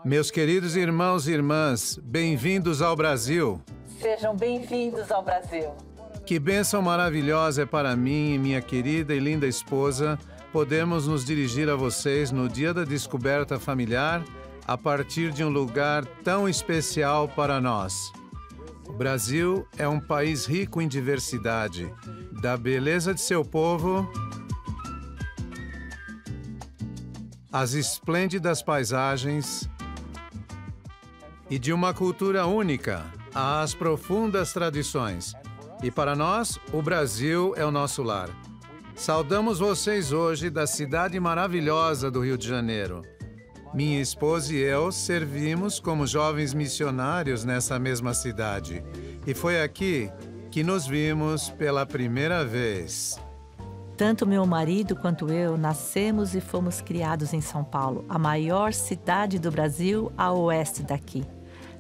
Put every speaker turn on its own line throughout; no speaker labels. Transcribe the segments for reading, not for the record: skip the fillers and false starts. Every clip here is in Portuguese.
Meus queridos irmãos e irmãs, bem-vindos ao Brasil.
Sejam bem-vindos ao Brasil.
Que bênção maravilhosa é para mim e minha querida e linda esposa podermos nos dirigir a vocês no dia da descoberta familiar a partir de um lugar tão especial para nós. O Brasil é um país rico em diversidade, da beleza de seu povo às esplêndidas paisagens e de uma cultura única, às profundas tradições. E para nós, o Brasil é o nosso lar. Saudamos vocês hoje da cidade maravilhosa do Rio de Janeiro. Minha esposa e eu servimos como jovens missionários nessa mesma cidade. E foi aqui que nos vimos pela primeira vez.
Tanto meu marido quanto eu nascemos e fomos criados em São Paulo, a maior cidade do Brasil a oeste daqui.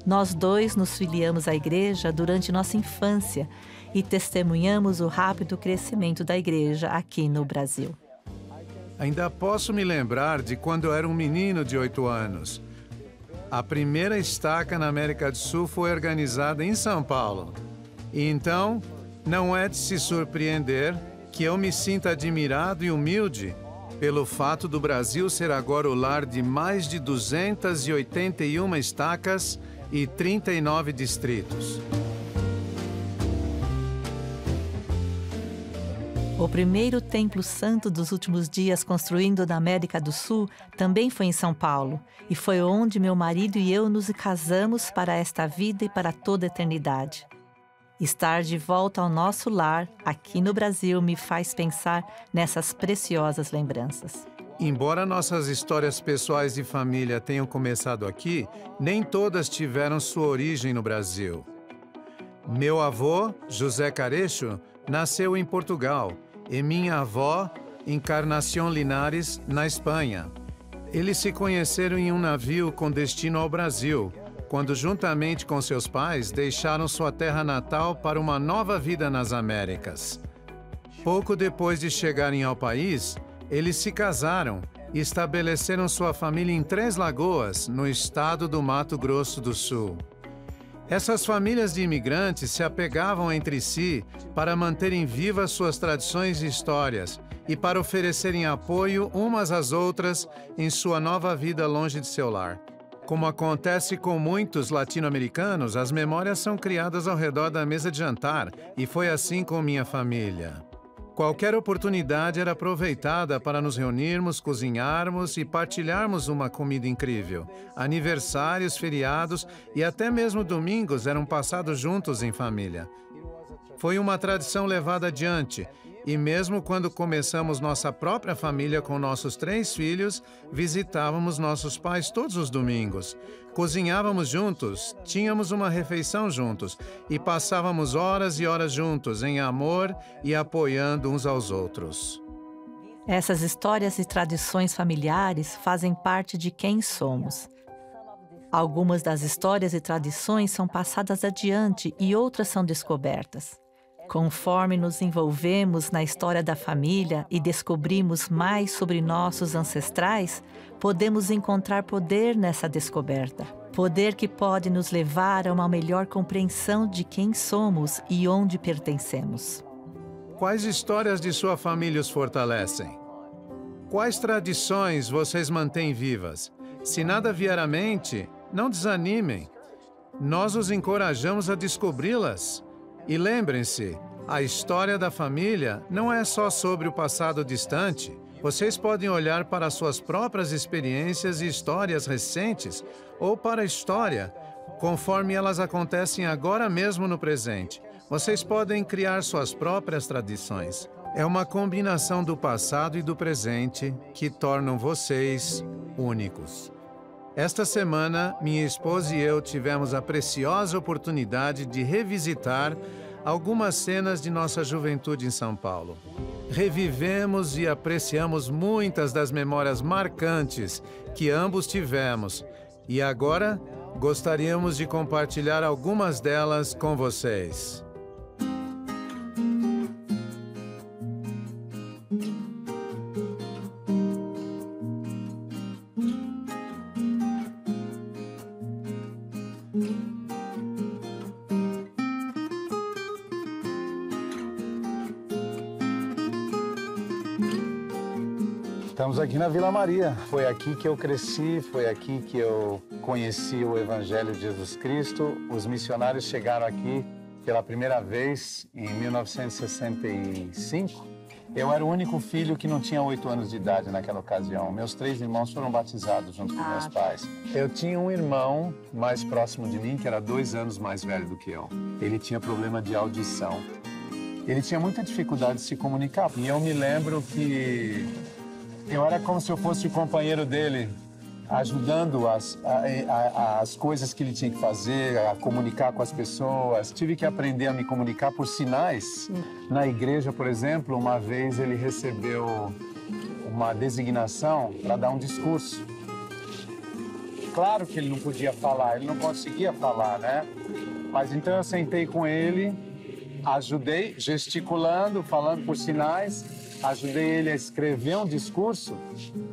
Nós dois nos filiamos à igreja durante nossa infância e testemunhamos o rápido crescimento da igreja aqui no Brasil.
Ainda posso me lembrar de quando eu era um menino de 8 anos. A primeira estaca na América do Sul foi organizada em São Paulo. E então, não é de se surpreender que eu me sinta admirado e humilde pelo fato do Brasil ser agora o lar de mais de 281 estacas e 39 distritos.
O primeiro templo santo dos últimos dias construído na América do Sul também foi em São Paulo, e foi onde meu marido e eu nos casamos para esta vida e para toda a eternidade. Estar de volta ao nosso lar, aqui no Brasil, me faz pensar nessas preciosas lembranças.
Embora nossas histórias pessoais de família tenham começado aqui, nem todas tiveram sua origem no Brasil. Meu avô, José Carecho, nasceu em Portugal e minha avó, Encarnación Linares, na Espanha. Eles se conheceram em um navio com destino ao Brasil, quando juntamente com seus pais deixaram sua terra natal para uma nova vida nas Américas. Pouco depois de chegarem ao país, eles se casaram e estabeleceram sua família em Três Lagoas, no estado do Mato Grosso do Sul. Essas famílias de imigrantes se apegavam entre si para manterem vivas suas tradições e histórias e para oferecerem apoio umas às outras em sua nova vida longe de seu lar. Como acontece com muitos latino-americanos, as memórias são criadas ao redor da mesa de jantar, e foi assim com minha família. Qualquer oportunidade era aproveitada para nos reunirmos, cozinharmos e partilharmos uma comida incrível. Aniversários, feriados e até mesmo domingos eram passados juntos em família. Foi uma tradição levada adiante, e mesmo quando começamos nossa própria família com nossos 3 filhos, visitávamos nossos pais todos os domingos. Cozinhávamos juntos, tínhamos uma refeição juntos e passávamos horas e horas juntos em amor e apoiando uns aos outros.
Essas histórias e tradições familiares fazem parte de quem somos. Algumas das histórias e tradições são passadas adiante e outras são descobertas. Conforme nos envolvemos na história da família e descobrimos mais sobre nossos ancestrais, podemos encontrar poder nessa descoberta. Poder que pode nos levar a uma melhor compreensão de quem somos e onde pertencemos.
Quais histórias de sua família os fortalecem? Quais tradições vocês mantêm vivas? Se nada vier à mente, não desanimem. Nós os encorajamos a descobri-las. E lembrem-se, a história da família não é só sobre o passado distante. Vocês podem olhar para suas próprias experiências e histórias recentes ou para a história, conforme elas acontecem agora mesmo no presente. Vocês podem criar suas próprias tradições. É uma combinação do passado e do presente que tornam vocês únicos. Esta semana, minha esposa e eu tivemos a preciosa oportunidade de revisitar algumas cenas de nossa juventude em São Paulo. Revivemos e apreciamos muitas das memórias marcantes que ambos tivemos e agora gostaríamos de compartilhar algumas delas com vocês. Estamos aqui na Vila Maria. Foi aqui que eu cresci, foi aqui que eu conheci o Evangelho de Jesus Cristo. Os missionários chegaram aqui pela primeira vez em 1965. Eu era o único filho que não tinha 8 anos de idade naquela ocasião. Meus 3 irmãos foram batizados junto com meus pais. Eu tinha um irmão mais próximo de mim, que era 2 anos mais velho do que eu. Ele tinha problema de audição. Ele tinha muita dificuldade de se comunicar. E eu me lembro que eu era como se eu fosse o companheiro dele, ajudando as coisas que ele tinha que fazer, a comunicar com as pessoas. Tive que aprender a me comunicar por sinais. Na igreja, por exemplo, uma vez ele recebeu uma designação para dar um discurso. Claro que ele não podia falar, ele não conseguia falar, né? Mas então eu sentei com ele, ajudei, gesticulando, falando por sinais, ajudei ele a escrever um discurso.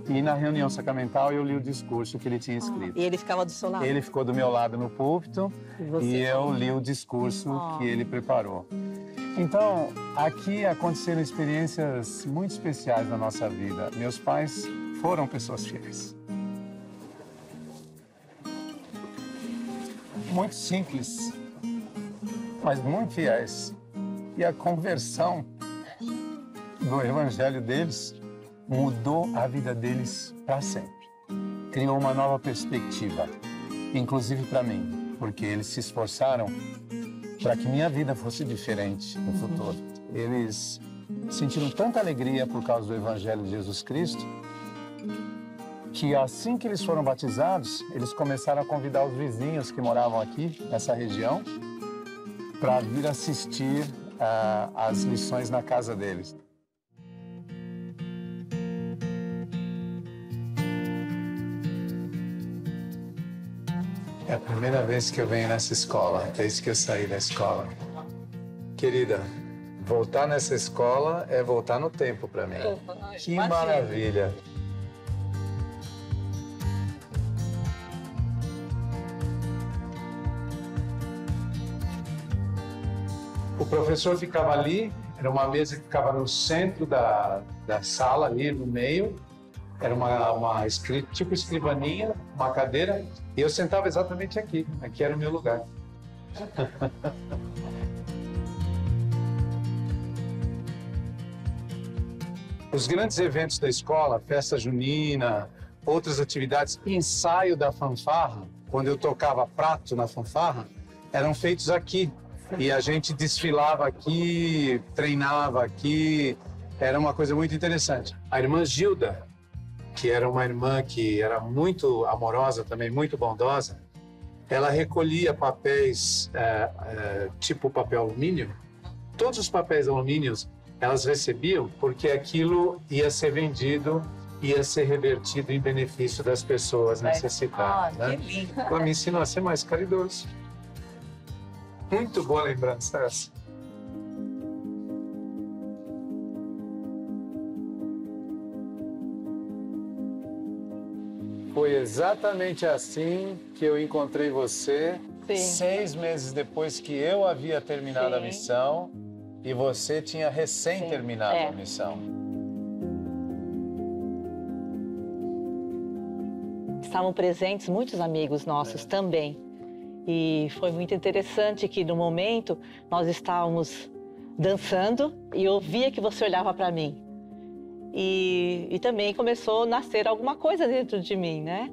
E na reunião sacramental eu li o discurso que ele tinha escrito.
E ele ficava do seu lado?
Ele ficou do meu lado no púlpito e eu li o discurso que ele preparou. Então, aqui aconteceram experiências muito especiais na nossa vida. Meus pais foram pessoas fiéis. Muito simples, mas muito fiéis. E a conversão do evangelho deles mudou a vida deles para sempre. Criou uma nova perspectiva, inclusive para mim, porque eles se esforçaram para que minha vida fosse diferente no futuro. Eles sentiram tanta alegria por causa do evangelho de Jesus Cristo, que assim que eles foram batizados, eles começaram a convidar os vizinhos que moravam aqui, nessa região, para vir assistir às lições na casa deles. É a primeira vez que eu venho nessa escola, desde que eu saí da escola. Querida, voltar nessa escola é voltar no tempo para mim. Que maravilha! O professor ficava ali, era uma mesa que ficava no centro da sala, ali no meio. Era uma tipo escrivaninha, uma cadeira, e eu sentava exatamente aqui. Aqui era o meu lugar. Os grandes eventos da escola, festa junina, outras atividades, ensaio da fanfarra, quando eu tocava prato na fanfarra, eram feitos aqui. E a gente desfilava aqui, treinava aqui, era uma coisa muito interessante. A irmã Gilda, que era uma irmã que era muito amorosa também, muito bondosa, ela recolhia papéis tipo papel alumínio. Todos os papéis alumínios elas recebiam porque aquilo ia ser vendido, ia ser revertido em benefício das pessoas necessitadas. Né?
Que lindo.
Ela me ensinou a ser mais caridoso. Muito boa lembrança essa. Foi exatamente assim que eu encontrei você, 6 meses depois que eu havia terminado a missão e você tinha recém terminado a missão.
Estavam presentes muitos amigos nossos também. E foi muito interessante que no momento nós estávamos dançando e eu via que você olhava para mim. E também começou a nascer alguma coisa dentro de mim, né?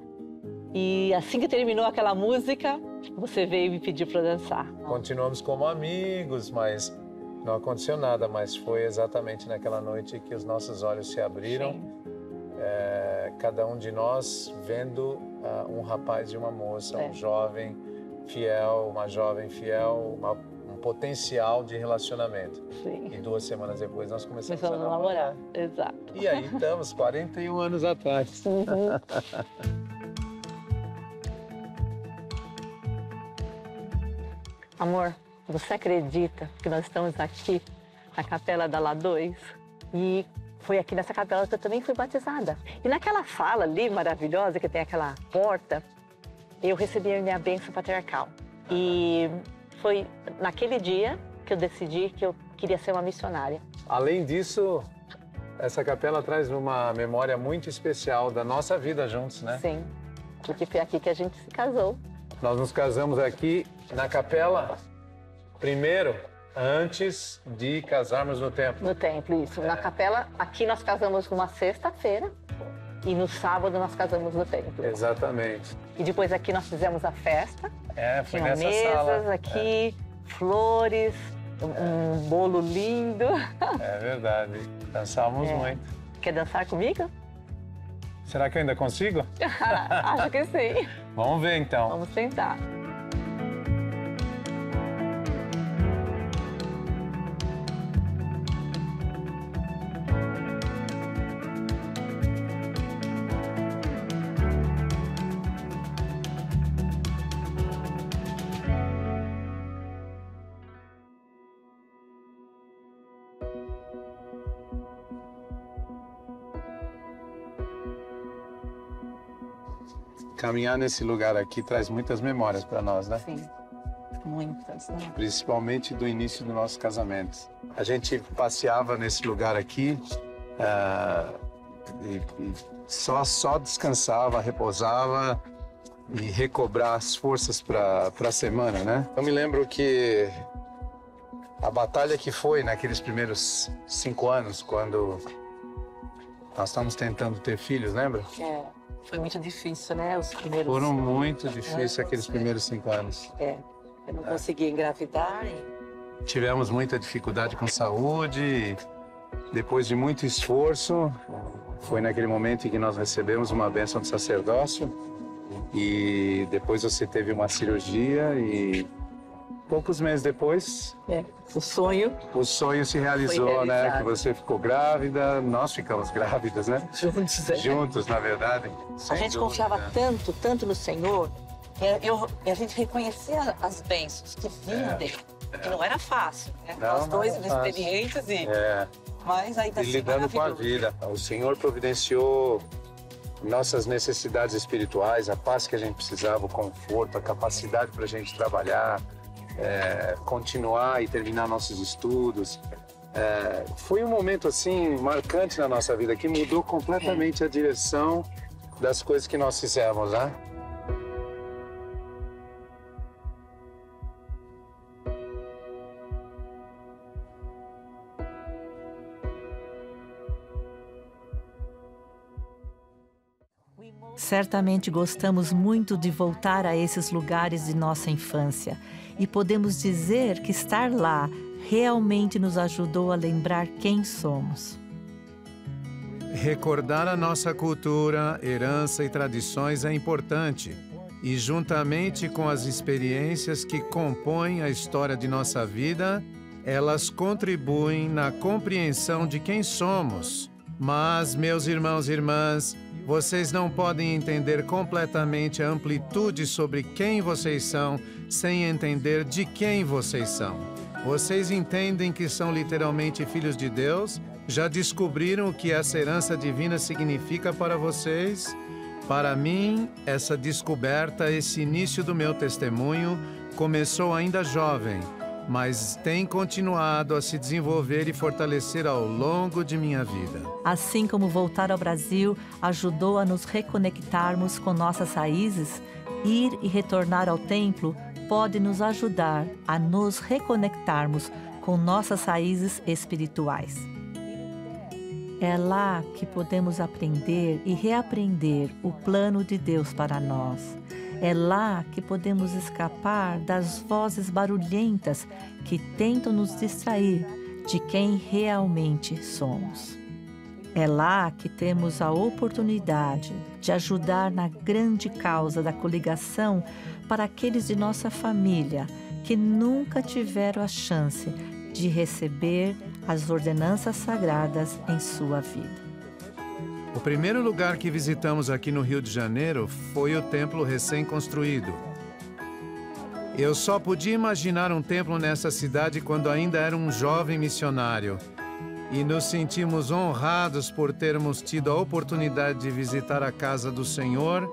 E assim que terminou aquela música, você veio me pedir para dançar.
Continuamos como amigos, mas não aconteceu nada. Mas foi exatamente naquela noite que os nossos olhos se abriram. Cada um de nós vendo um rapaz e uma moça, um jovem fiel, uma jovem fiel, um potencial de relacionamento.
Sim.
E 2 semanas depois nós começamos a
namorar. Exato.
E aí estamos, 41 anos atrás.
Amor, você acredita que nós estamos aqui na Capela da La 2? E foi aqui nessa capela que eu também fui batizada. E naquela sala ali, maravilhosa, que tem aquela porta, eu recebi a minha bênção patriarcal. E foi naquele dia que eu decidi que eu queria ser uma missionária.
Além disso, Essa capela traz uma memória muito especial da nossa vida juntos, né?
Sim, porque foi aqui que a gente se casou.
Nós nos casamos aqui na capela, primeiro, antes de casarmos no templo.
No templo, isso. Na capela, aqui nós casamos numa sexta-feira e no sábado nós casamos no templo.
Exatamente.
E depois aqui nós fizemos a festa.
Foi
Tinha
nessa
mesas
sala.
aqui, flores, um bolo lindo.
É verdade. Dançamos muito.
Quer dançar comigo?
Será que eu ainda consigo?
Acho que sim.
Vamos ver então.
Vamos tentar.
Caminhar nesse lugar aqui traz muitas memórias para nós, né?
Sim, muitas, né?
Principalmente do início do nosso casamento. A gente passeava nesse lugar aqui e só descansava, repousava e recobrar as forças para a semana, né? Eu me lembro que a batalha que foi naqueles primeiros 5 anos, quando nós estávamos tentando ter filhos, lembra?
Foi muito difícil, né? Os primeiros...
Foram muito difíceis aqueles primeiros 5 anos.
Eu não conseguia engravidar.
Tivemos muita dificuldade com saúde. Depois de muito esforço, foi naquele momento em que nós recebemos uma bênção do sacerdócio. E depois você teve uma cirurgia e poucos meses depois...
O sonho...
O sonho se realizou, né? Que você ficou grávida, nós ficamos grávidas, né?
Juntos,
Juntos, na verdade.
A gente confiava tanto no Senhor, e a gente reconhecia as bênçãos que vinham dele. Que não era fácil, né? Nós dois inexperientes mas aí tá
e lidando com a vida. O Senhor providenciou nossas necessidades espirituais, a paz que a gente precisava, o conforto, a capacidade para a gente trabalhar, continuar e terminar nossos estudos. Foi um momento assim marcante na nossa vida que mudou completamente a direção das coisas que nós fizemos, né?
Certamente gostamos muito de voltar a esses lugares de nossa infância e podemos dizer que estar lá realmente nos ajudou a lembrar quem somos.
Recordar a nossa cultura, herança e tradições é importante e, juntamente com as experiências que compõem a história de nossa vida, elas contribuem na compreensão de quem somos. Mas, meus irmãos e irmãs, vocês não podem entender completamente a amplitude sobre quem vocês são sem entender de quem vocês são. Vocês entendem que são literalmente filhos de Deus? Já descobriram o que essa herança divina significa para vocês? Para mim, essa descoberta, esse início do meu testemunho, começou ainda jovem, mas tem continuado a se desenvolver e fortalecer ao longo de minha vida.
Assim como voltar ao Brasil ajudou a nos reconectarmos com nossas raízes, ir e retornar ao templo pode nos ajudar a nos reconectarmos com nossas raízes espirituais. É lá que podemos aprender e reaprender o plano de Deus para nós. É lá que podemos escapar das vozes barulhentas que tentam nos distrair de quem realmente somos. É lá que temos a oportunidade de ajudar na grande causa da coligação para aqueles de nossa família que nunca tiveram a chance de receber as ordenanças sagradas em sua vida.
O primeiro lugar que visitamos aqui no Rio de Janeiro foi o templo recém-construído. Eu só podia imaginar um templo nessa cidade quando ainda era um jovem missionário. E nos sentimos honrados por termos tido a oportunidade de visitar a casa do Senhor,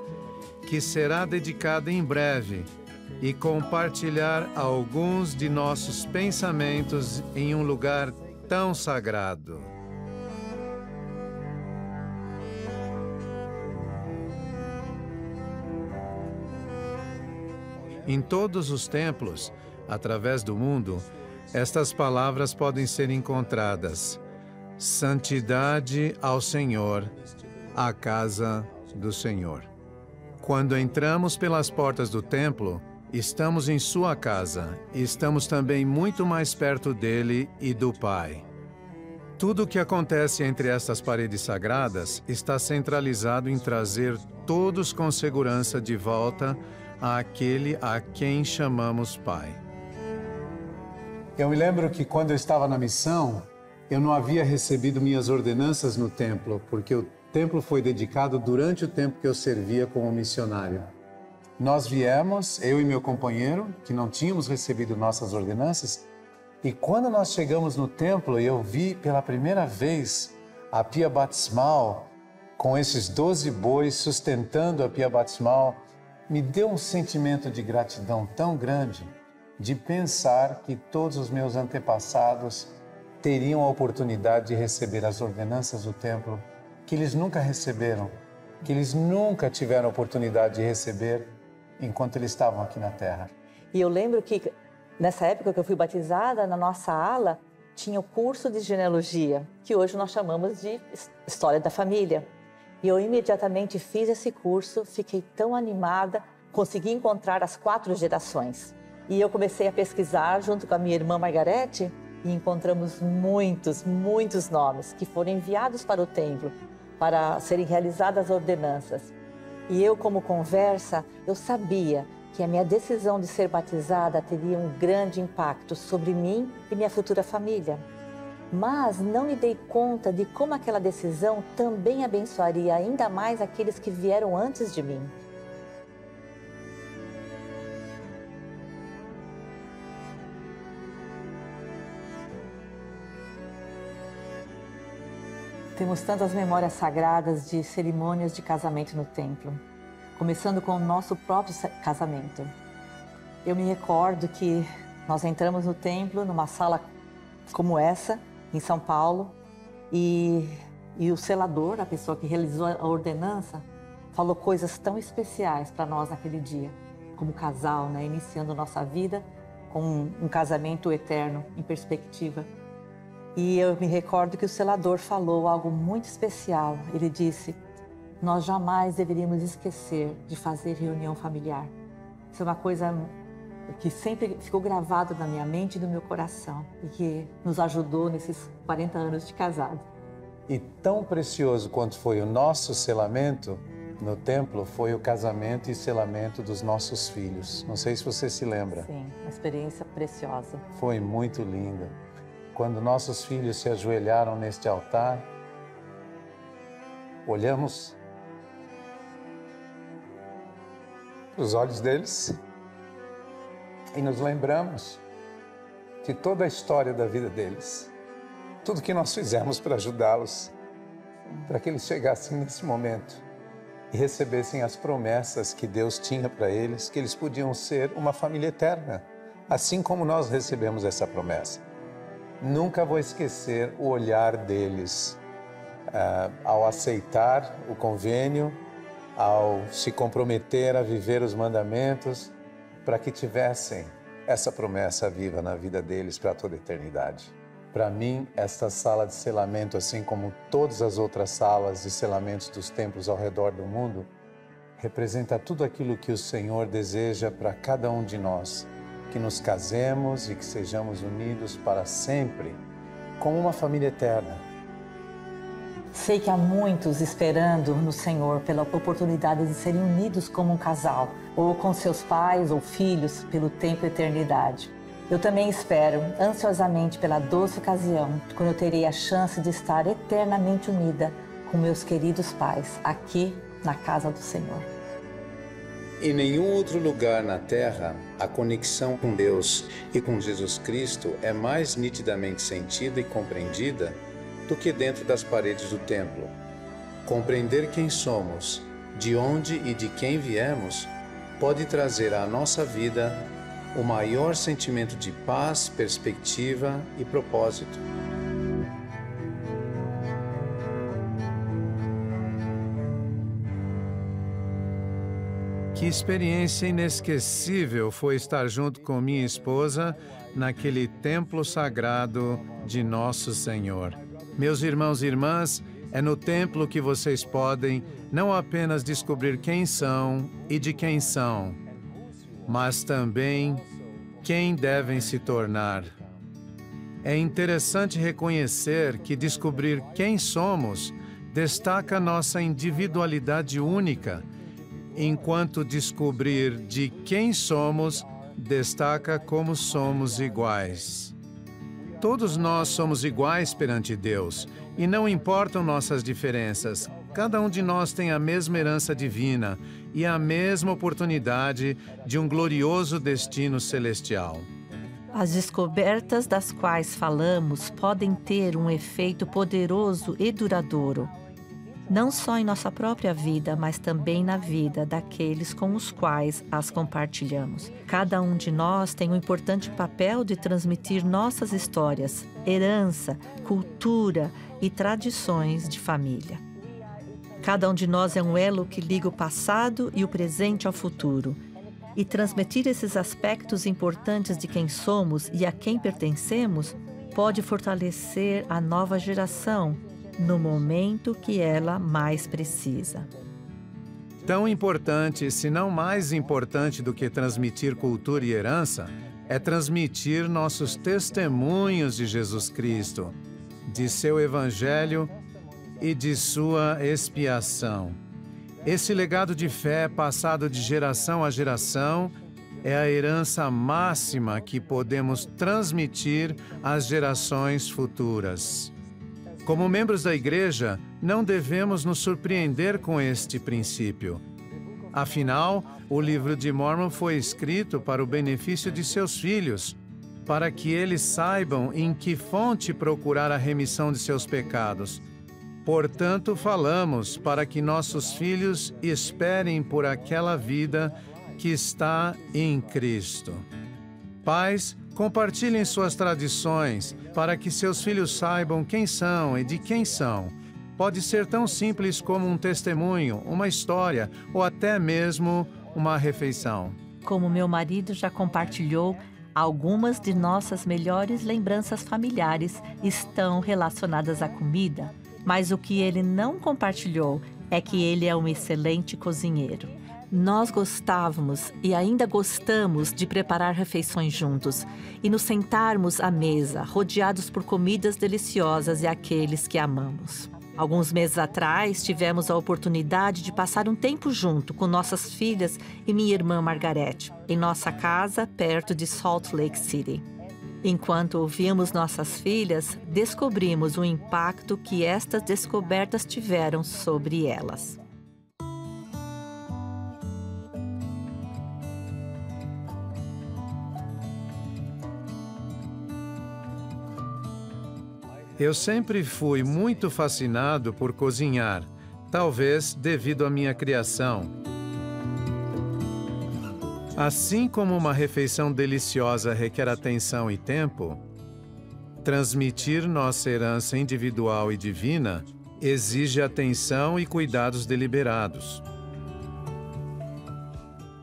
que será dedicada em breve, e compartilhar alguns de nossos pensamentos em um lugar tão sagrado. Em todos os templos, através do mundo, estas palavras podem ser encontradas. Santidade ao Senhor, a casa do Senhor. Quando entramos pelas portas do templo, estamos em sua casa e estamos também muito mais perto dele e do Pai. Tudo o que acontece entre estas paredes sagradas está centralizado em trazer todos com segurança de volta àquele a quem chamamos Pai. Eu me lembro que quando eu estava na missão, eu não havia recebido minhas ordenanças no templo, porque o templo foi dedicado durante o tempo que eu servia como missionário. Nós viemos, eu e meu companheiro, que não tínhamos recebido nossas ordenanças, e quando nós chegamos no templo, eu vi pela primeira vez a pia batismal, com esses 12 bois sustentando a pia batismal, me deu um sentimento de gratidão tão grande, de pensar que todos os meus antepassados teriam a oportunidade de receber as ordenanças do templo, que eles nunca receberam, que eles nunca tiveram a oportunidade de receber enquanto eles estavam aqui na Terra.
E eu lembro que, nessa época que eu fui batizada, na nossa ala, tinha o curso de genealogia, que hoje nós chamamos de História da Família. E eu imediatamente fiz esse curso, fiquei tão animada, consegui encontrar as 4 gerações. E eu comecei a pesquisar junto com a minha irmã Margarete e encontramos muitos nomes que foram enviados para o templo para serem realizadas as ordenanças. E eu, como conversa, eu sabia que a minha decisão de ser batizada teria um grande impacto sobre mim e minha futura família. Mas não me dei conta de como aquela decisão também abençoaria ainda mais aqueles que vieram antes de mim. Temos tantas memórias sagradas de cerimônias de casamento no templo, começando com o nosso próprio casamento. Eu me recordo que nós entramos no templo, numa sala como essa, em São Paulo, e o selador, a pessoa que realizou a ordenança, falou coisas tão especiais para nós naquele dia, como casal, né? Iniciando nossa vida com um casamento eterno em perspectiva. E eu me recordo que o selador falou algo muito especial. Ele disse: nós jamais deveríamos esquecer de fazer reunião familiar. Isso é uma coisa que sempre ficou gravado na minha mente e no meu coração e que nos ajudou nesses 40 anos de casado.
E tão precioso quanto foi o nosso selamento no templo foi o casamento e selamento dos nossos filhos. Não sei se você se lembra.
Sim, uma experiência preciosa.
Foi muito linda. Quando nossos filhos se ajoelharam neste altar, olhamos os olhos deles e nos lembramos de toda a história da vida deles. Tudo que nós fizemos para ajudá-los, para que eles chegassem nesse momento e recebessem as promessas que Deus tinha para eles, que eles podiam ser uma família eterna, assim como nós recebemos essa promessa. Nunca vou esquecer o olhar deles ao aceitar o convênio, ao se comprometer a viver os mandamentos, para que tivessem essa promessa viva na vida deles para toda a eternidade. Para mim, esta sala de selamento, assim como todas as outras salas de selamentos dos templos ao redor do mundo, representa tudo aquilo que o Senhor deseja para cada um de nós, que nos casemos e que sejamos unidos para sempre, como uma família eterna.
Sei que há muitos esperando no Senhor pela oportunidade de serem unidos como um casal, ou com seus pais ou filhos, pelo tempo e eternidade. Eu também espero ansiosamente pela doce ocasião, quando eu terei a chance de estar eternamente unida com meus queridos pais, aqui na casa do Senhor.
Em nenhum outro lugar na Terra, a conexão com Deus e com Jesus Cristo é mais nitidamente sentida e compreendida do que dentro das paredes do templo. Compreender quem somos, de onde e de quem viemos, pode trazer à nossa vida o maior sentimento de paz, perspectiva e propósito. Que experiência inesquecível foi estar junto com minha esposa naquele templo sagrado de Nosso Senhor. Meus irmãos e irmãs, é no templo que vocês podem não apenas descobrir quem são e de quem são, mas também quem devem se tornar. É interessante reconhecer que descobrir quem somos destaca nossa individualidade única, enquanto descobrir de quem somos destaca como somos iguais. Todos nós somos iguais perante Deus, e não importam nossas diferenças. Cada um de nós tem a mesma herança divina e a mesma oportunidade de um glorioso destino celestial.
As descobertas das quais falamos podem ter um efeito poderoso e duradouro, não só em nossa própria vida, mas também na vida daqueles com os quais as compartilhamos. Cada um de nós tem um importante papel de transmitir nossas histórias, herança, cultura e tradições de família. Cada um de nós é um elo que liga o passado e o presente ao futuro. E transmitir esses aspectos importantes de quem somos e a quem pertencemos pode fortalecer a nova geração no momento que ela mais precisa.
Tão importante, se não mais importante do que transmitir cultura e herança, é transmitir nossos testemunhos de Jesus Cristo, de seu Evangelho e de sua expiação. Esse legado de fé passado de geração a geração é a herança máxima que podemos transmitir às gerações futuras. Como membros da Igreja, não devemos nos surpreender com este princípio. Afinal, o livro de Mórmon foi escrito para o benefício de seus filhos, para que eles saibam em que fonte procurar a remissão de seus pecados. Portanto, falamos para que nossos filhos esperem por aquela vida que está em Cristo. Pais, compartilhem suas tradições para que seus filhos saibam quem são e de quem são. Pode ser tão simples como um testemunho, uma história ou até mesmo uma refeição.
Como meu marido já compartilhou, algumas de nossas melhores lembranças familiares estão relacionadas à comida, mas o que ele não compartilhou é que ele é um excelente cozinheiro. Nós gostávamos e ainda gostamos de preparar refeições juntos e nos sentarmos à mesa, rodeados por comidas deliciosas e aqueles que amamos. Alguns meses atrás, tivemos a oportunidade de passar um tempo junto com nossas filhas e minha irmã Margarete, em nossa casa perto de Salt Lake City. Enquanto ouvíamos nossas filhas, descobrimos o impacto que estas descobertas tiveram sobre elas.
Eu sempre fui muito fascinado por cozinhar, talvez devido à minha criação. Assim como uma refeição deliciosa requer atenção e tempo, transmitir nossa herança individual e divina exige atenção e cuidados deliberados.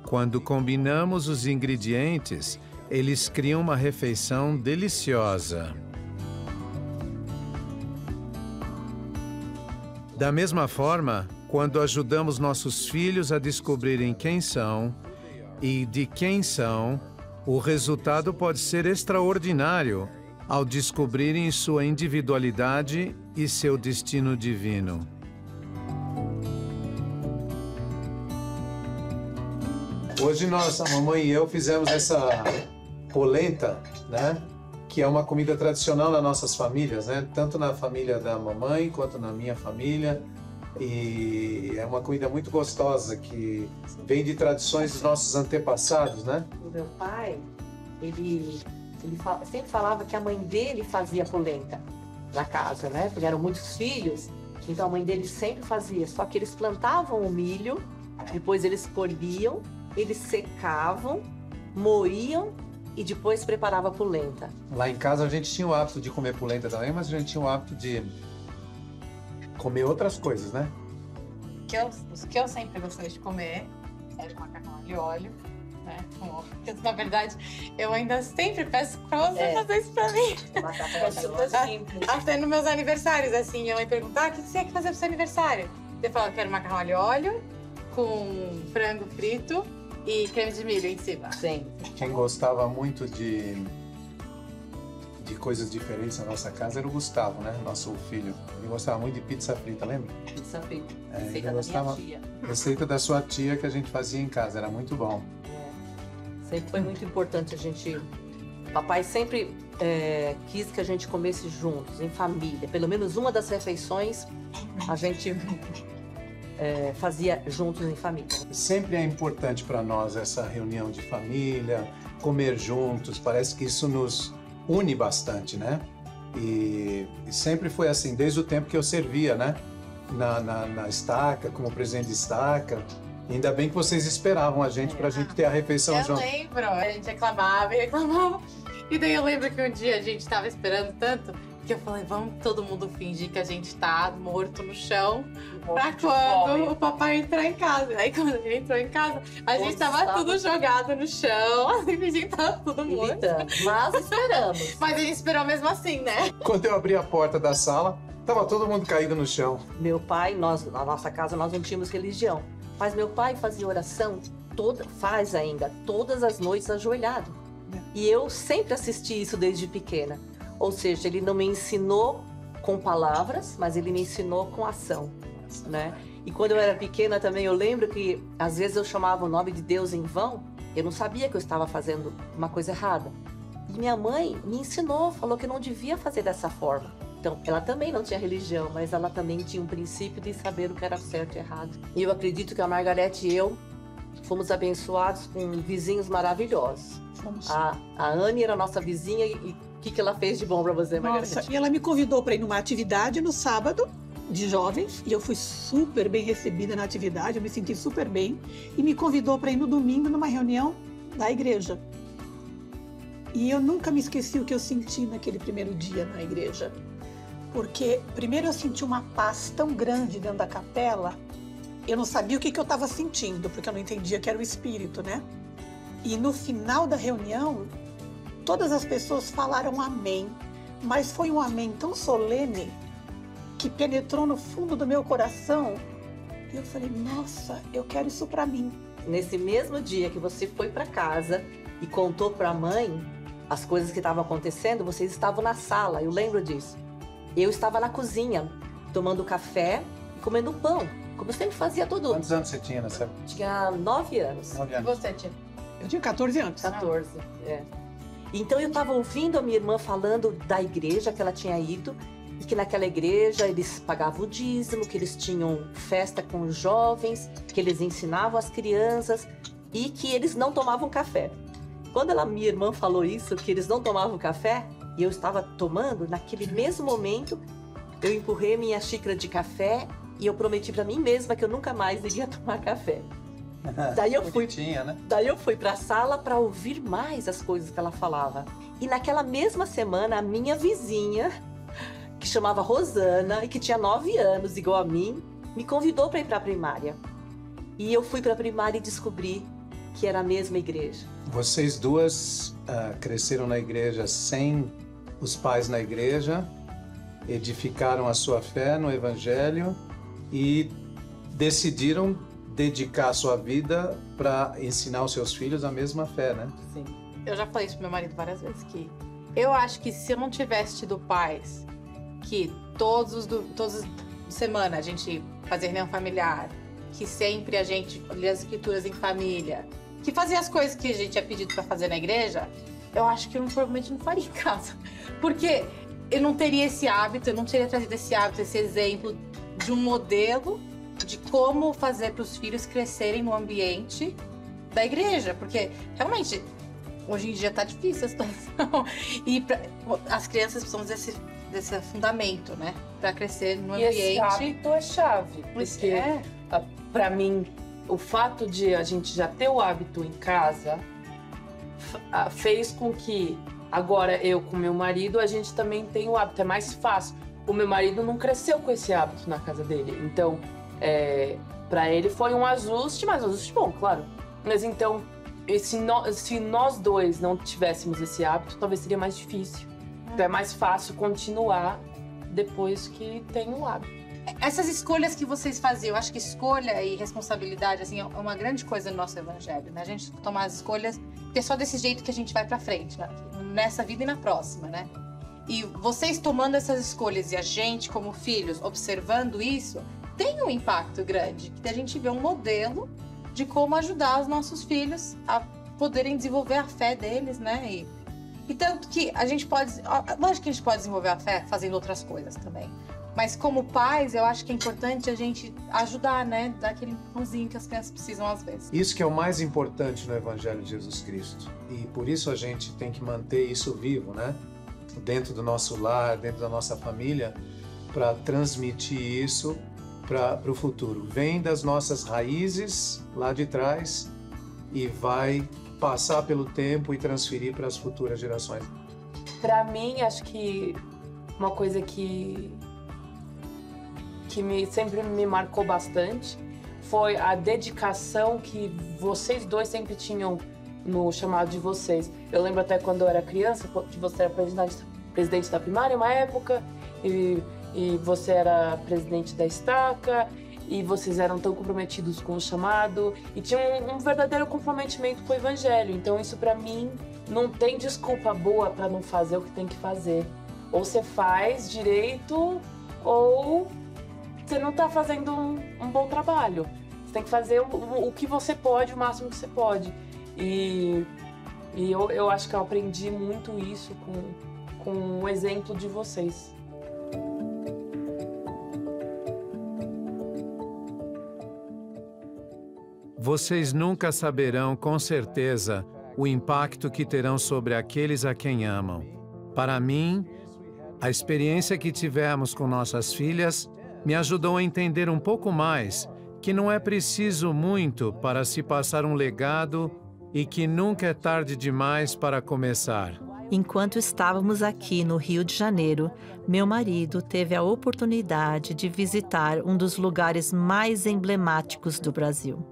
Quando combinamos os ingredientes, eles criam uma refeição deliciosa. Da mesma forma, quando ajudamos nossos filhos a descobrirem quem são e de quem são, o resultado pode ser extraordinário ao descobrirem sua individualidade e seu destino divino. Hoje a mamãe e eu fizemos essa polenta, né? Que é uma comida tradicional nas nossas famílias, né? Tanto na família da mamãe quanto na minha família. E é uma comida muito gostosa que vem de tradições dos nossos antepassados, né?
O meu pai, ele sempre falava que a mãe dele fazia polenta na casa, né? Porque eram muitos filhos, então a mãe dele sempre fazia. Só que eles plantavam o milho, depois eles colhiam, eles secavam, moíam e depois preparava a polenta.
Lá em casa a gente tinha o hábito de comer polenta também, mas a gente tinha o hábito de comer outras coisas, né?
Os que eu sempre gostei de comer
quero macarrão alho e óleo, né? Na verdade, eu ainda sempre peço pra você fazer isso pra mim.
É super simples.
Até nos meus aniversários, assim, minha mãe pergunta, o que você quer fazer pro seu aniversário? Eu falo, quero macarrão alho e óleo, com frango frito e creme de milho em cima.
Sim.
Quem gostava muito de coisas diferentes na nossa casa era o Gustavo, né? Nosso filho. Ele gostava muito de pizza frita, lembra?
Pizza frita.
Ele gostava. Receita da sua tia que a gente fazia em casa, era muito bom.
Sempre foi muito importante a gente... Papai sempre quis que a gente comesse juntos, em família. Pelo menos uma das refeições a gente fazia juntos em família.
Sempre é importante para nós essa reunião de família, comer juntos. Parece que isso nos une bastante, né? E sempre foi assim, desde o tempo que eu servia, né? Na estaca, como presidente de estaca. Ainda bem que vocês esperavam a gente pra gente ter a refeição junto.
Eu lembro, a gente reclamava e reclamava. E daí eu lembro que um dia a gente tava esperando tanto que eu falei, vamos todo mundo fingir que a gente tá morto no chão pra quando o papai entrar em casa. Aí quando ele entrou em casa, a gente tava tudo jogado no chão, assim, fingindo que tava tudo morto.
Mas esperamos.
Mas a gente esperou mesmo assim, né?
Quando eu abri a porta da sala, tava todo mundo caído no chão.
Meu pai, na nossa casa, nós não tínhamos religião. Mas meu pai fazia oração, faz ainda, todas as noites ajoelhado. E eu sempre assisti isso desde pequena. Ou seja, ele não me ensinou com palavras, mas ele me ensinou com ação, né? E quando eu era pequena também, eu lembro que às vezes eu chamava o nome de Deus em vão, eu não sabia que eu estava fazendo uma coisa errada. E minha mãe me ensinou, falou que eu não devia fazer dessa forma. Então, ela também não tinha religião, mas ela também tinha um princípio de saber o que era certo e errado. E eu acredito que a Margarete e eu fomos abençoados com vizinhos maravilhosos. A Anne era nossa vizinha e o que ela fez de bom para você, Margarete?
Nossa, e ela me convidou para ir numa atividade no sábado de jovens e eu fui super bem recebida na atividade, eu me senti super bem e me convidou para ir no domingo numa reunião da igreja. E eu nunca me esqueci o que eu senti naquele primeiro dia na igreja. Porque primeiro eu senti uma paz tão grande dentro da capela, eu não sabia o que eu estava sentindo, porque eu não entendia que era o Espírito, né? E no final da reunião, todas as pessoas falaram amém, mas foi um amém tão solene que penetrou no fundo do meu coração. E eu falei, nossa, eu quero isso para mim.
Nesse mesmo dia que você foi para casa e contou para a mãe as coisas que estavam acontecendo, vocês estavam na sala, eu lembro disso. Eu estava na cozinha, tomando café e comendo pão, como eu sempre fazia todo.
Quantos anos você tinha nessa época?
Tinha 9 anos.
9
E
anos.
você, tia?
Eu tinha 14 anos.
14, Então eu estava ouvindo a minha irmã falando da igreja que ela tinha ido, e que naquela igreja eles pagavam o dízimo, que eles tinham festa com os jovens, que eles ensinavam as crianças e que eles não tomavam café. Quando minha irmã falou isso, que eles não tomavam café, e eu estava tomando, naquele mesmo momento, eu empurrei minha xícara de café e eu prometi para mim mesma que eu nunca mais iria tomar café. Daí eu fui para a sala para ouvir mais as coisas que ela falava. E naquela mesma semana, a minha vizinha, que chamava Rosana e que tinha 9 anos, igual a mim, me convidou para ir para a primária. E eu fui para a primária e descobri que era a mesma igreja.
Vocês duas cresceram na igreja sem os pais na igreja, edificaram a sua fé no Evangelho e decidiram dedicar a sua vida para ensinar os seus filhos a mesma fé, né?
Sim.
Eu já falei isso pro meu marido várias vezes, que eu acho que se eu não tivesse tido pais que todas as semanas a gente fazia reunião familiar, que sempre a gente lia as escrituras em família, que fazia as coisas que a gente é pedido para fazer na igreja, eu acho que eu provavelmente não faria em casa. Porque eu não teria esse hábito, eu não teria trazido esse hábito, esse exemplo de um modelo de como fazer para os filhos crescerem no ambiente da igreja. Porque, realmente, hoje em dia tá difícil a situação. E as crianças precisam desse fundamento, né? Para crescer no ambiente.
E esse hábito é chave. Porque, para mim, o fato de a gente já ter o hábito em casa fez com que agora eu com meu marido a gente também tem o hábito, é mais fácil. O meu marido não cresceu com esse hábito na casa dele, então Para ele foi um ajuste, mas um ajuste bom, claro. Mas então, se nós dois não tivéssemos esse hábito, talvez seria mais difícil. Então é mais fácil continuar depois que tem o hábito.
Essas escolhas que vocês faziam, eu acho que escolha e responsabilidade, assim, é uma grande coisa no nosso evangelho, né? A gente tomar as escolhas, porque é só desse jeito que a gente vai pra frente, né? Nessa vida e na próxima, né? E vocês tomando essas escolhas e a gente, como filhos, observando isso, tem um impacto grande. Que a gente vê um modelo de como ajudar os nossos filhos a poderem desenvolver a fé deles, né? E tanto que a gente pode... Lógico que a gente pode desenvolver a fé fazendo outras coisas também. Mas como pais, eu acho que é importante a gente ajudar, né? Dar aquele empurrãozinho que as crianças precisam às vezes.
Isso que é o mais importante no Evangelho de Jesus Cristo. E por isso a gente tem que manter isso vivo, né? Dentro do nosso lar, dentro da nossa família, para transmitir isso para o futuro. Vem das nossas raízes lá de trás e vai passar pelo tempo e transferir para as futuras gerações.
Para mim, acho que uma coisa que sempre me marcou bastante foi a dedicação que vocês dois sempre tinham no chamado de vocês. Eu lembro até quando eu era criança, que você era presidente da primária uma época, e você era presidente da estaca, e vocês eram tão comprometidos com o chamado, e tinham um verdadeiro comprometimento com o evangelho. Então isso para mim não tem desculpa boa para não fazer o que tem que fazer. Ou você faz direito, ou você não está fazendo um bom trabalho. Você tem que fazer o que você pode, o máximo que você pode. E eu acho que eu aprendi muito isso com o exemplo de vocês.
Vocês nunca saberão com certeza o impacto que terão sobre aqueles a quem amam. Para mim, a experiência que tivemos com nossas filhas me ajudou a entender um pouco mais que não é preciso muito para se passar um legado e que nunca é tarde demais para começar.
Enquanto estávamos aqui no Rio de Janeiro, meu marido teve a oportunidade de visitar um dos lugares mais emblemáticos do Brasil.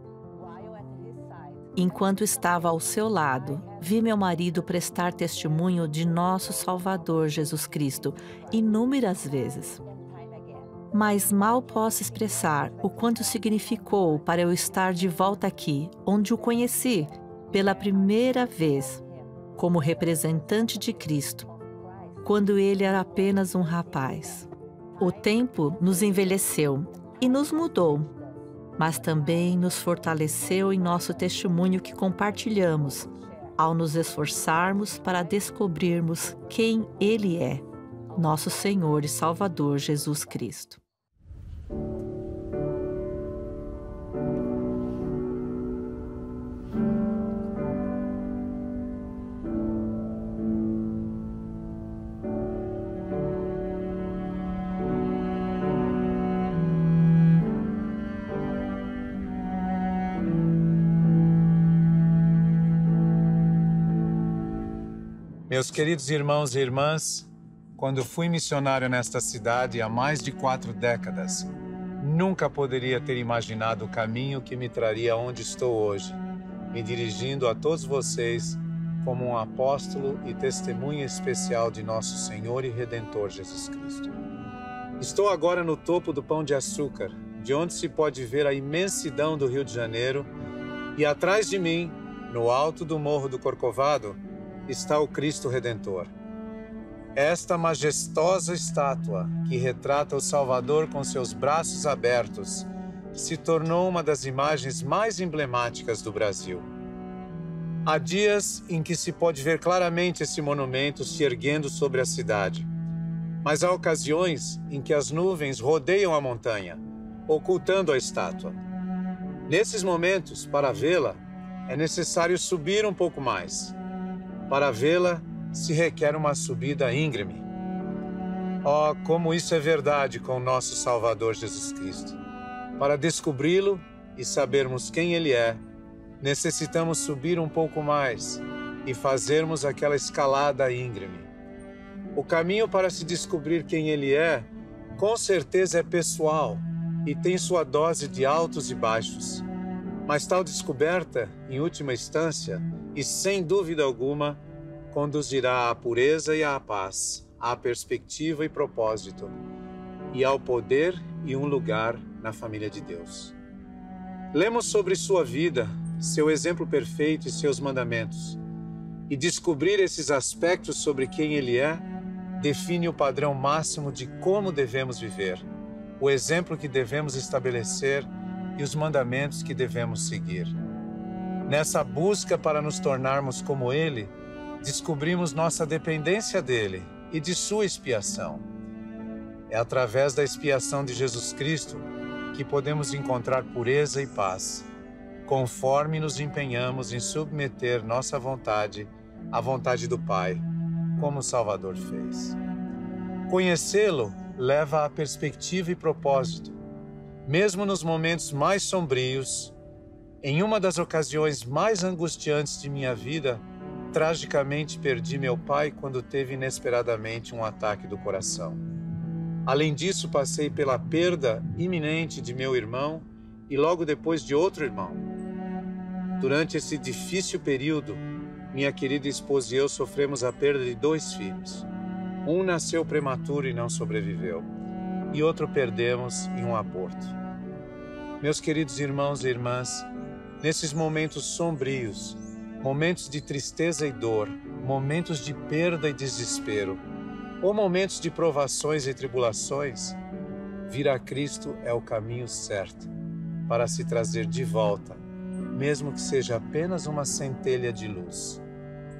Enquanto estava ao seu lado, vi meu marido prestar testemunho de nosso Salvador Jesus Cristo inúmeras vezes. Mas mal posso expressar o quanto significou para eu estar de volta aqui, onde o conheci pela primeira vez, como representante de Cristo, quando ele era apenas um rapaz. O tempo nos envelheceu e nos mudou, mas também nos fortaleceu em nosso testemunho que compartilhamos, ao nos esforçarmos para descobrirmos quem Ele é, nosso Senhor e Salvador Jesus Cristo.
Meus queridos irmãos e irmãs, quando fui missionário nesta cidade há mais de 4 décadas, nunca poderia ter imaginado o caminho que me traria onde estou hoje, me dirigindo a todos vocês como um apóstolo e testemunha especial de nosso Senhor e Redentor Jesus Cristo. Estou agora no topo do Pão de Açúcar, de onde se pode ver a imensidão do Rio de Janeiro, e atrás de mim, no alto do Morro do Corcovado, está o Cristo Redentor. Esta majestosa estátua, que retrata o Salvador com seus braços abertos, se tornou uma das imagens mais emblemáticas do Brasil. Há dias em que se pode ver claramente esse monumento se erguendo sobre a cidade, mas há ocasiões em que as nuvens rodeiam a montanha, ocultando a estátua. Nesses momentos, para vê-la, é necessário subir um pouco mais. Para vê-la, se requer uma subida íngreme. Oh, como isso é verdade com o nosso Salvador Jesus Cristo. Para descobri-lo e sabermos quem Ele é, necessitamos subir um pouco mais e fazermos aquela escalada íngreme. O caminho para se descobrir quem Ele é, com certeza é pessoal e tem sua dose de altos e baixos. Mas tal descoberta, em última instância, e sem dúvida alguma, conduzirá à pureza e à paz, à perspectiva e propósito, e ao poder e um lugar na família de Deus. Lemos sobre sua vida, seu exemplo perfeito e seus mandamentos. E descobrir esses aspectos sobre quem ele é, define o padrão máximo de como devemos viver, o exemplo que devemos estabelecer e os mandamentos que devemos seguir. Nessa busca para nos tornarmos como ele, descobrimos nossa dependência dele e de sua expiação. É através da expiação de Jesus Cristo que podemos encontrar pureza e paz, conforme nos empenhamos em submeter nossa vontade à vontade do Pai, como o Salvador fez. Conhecê-lo leva a perspectiva e propósito. Mesmo nos momentos mais sombrios, em uma das ocasiões mais angustiantes de minha vida, tragicamente perdi meu pai quando teve inesperadamente um ataque do coração. Além disso, passei pela perda iminente de meu irmão e logo depois de outro irmão. Durante esse difícil período, minha querida esposa e eu sofremos a perda de 2 filhos. Um nasceu prematuro e não sobreviveu, e outro perdemos em um aborto. Meus queridos irmãos e irmãs, nesses momentos sombrios, momentos de tristeza e dor, momentos de perda e desespero, ou momentos de provações e tribulações, vir a Cristo é o caminho certo para se trazer de volta, mesmo que seja apenas uma centelha de luz,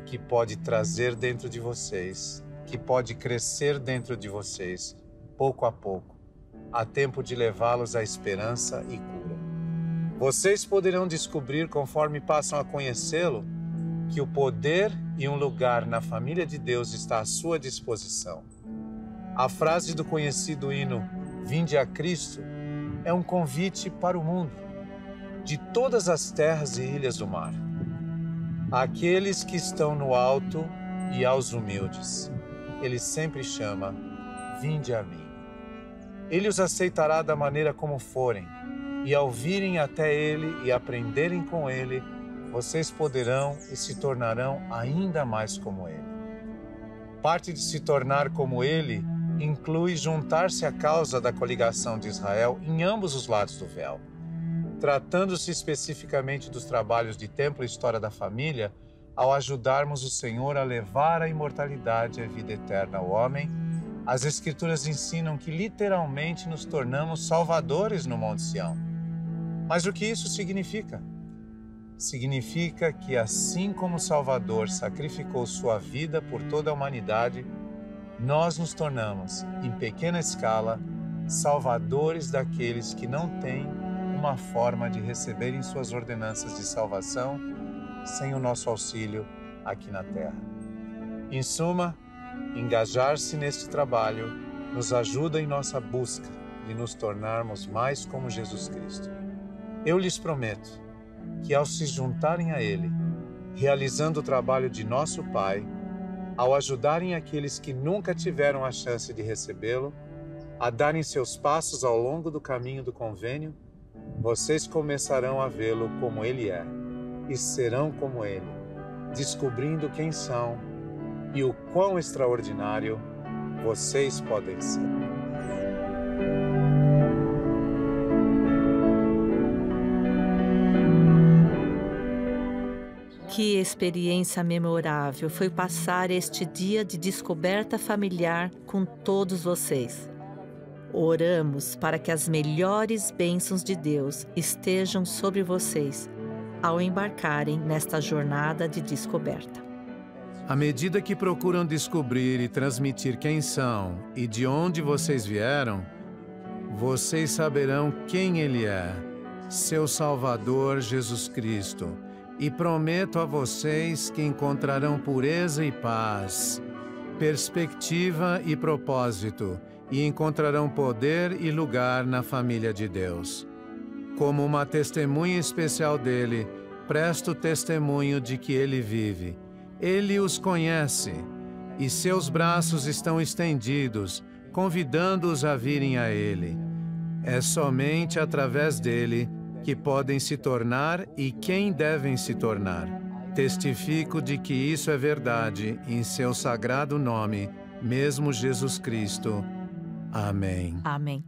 que pode trazer dentro de vocês, que pode crescer dentro de vocês, pouco a pouco, a tempo de levá-los à esperança e cura. Vocês poderão descobrir, conforme passam a conhecê-lo, que o poder e um lugar na família de Deus está à sua disposição. A frase do conhecido hino "Vinde a Cristo" é um convite para o mundo, de todas as terras e ilhas do mar. Àqueles que estão no alto e aos humildes, ele sempre chama: "Vinde a mim". Ele os aceitará da maneira como forem, e ao virem até ele e aprenderem com ele, vocês poderão e se tornarão ainda mais como ele. Parte de se tornar como ele inclui juntar-se à causa da coligação de Israel em ambos os lados do véu. Tratando-se especificamente dos trabalhos de templo e história da família, ao ajudarmos o Senhor a levar a imortalidade e a vida eterna ao homem, as Escrituras ensinam que literalmente nos tornamos salvadores no Monte Sião. Mas o que isso significa? Significa que, assim como o Salvador sacrificou sua vida por toda a humanidade, nós nos tornamos, em pequena escala, salvadores daqueles que não têm uma forma de receberem suas ordenanças de salvação sem o nosso auxílio aqui na Terra. Em suma, engajar-se neste trabalho nos ajuda em nossa busca de nos tornarmos mais como Jesus Cristo. Eu lhes prometo que, ao se juntarem a Ele, realizando o trabalho de nosso Pai, ao ajudarem aqueles que nunca tiveram a chance de recebê-lo, a darem seus passos ao longo do caminho do convênio, vocês começarão a vê-lo como Ele é e serão como Ele, descobrindo quem são e o quão extraordinário vocês podem ser.
Que experiência memorável foi passar este dia de descoberta familiar com todos vocês. Oramos para que as melhores bênçãos de Deus estejam sobre vocês ao embarcarem nesta jornada de descoberta.
À medida que procuram descobrir e transmitir quem são e de onde vocês vieram, vocês saberão quem Ele é, seu Salvador Jesus Cristo. E prometo a vocês que encontrarão pureza e paz, perspectiva e propósito, e encontrarão poder e lugar na família de Deus. Como uma testemunha especial dele, presto testemunho de que ele vive. Ele os conhece, e seus braços estão estendidos, convidando-os a virem a ele. É somente através dele que podem se tornar e quem devem se tornar. Testifico de que isso é verdade em seu sagrado nome, mesmo Jesus Cristo. Amém.
Amém.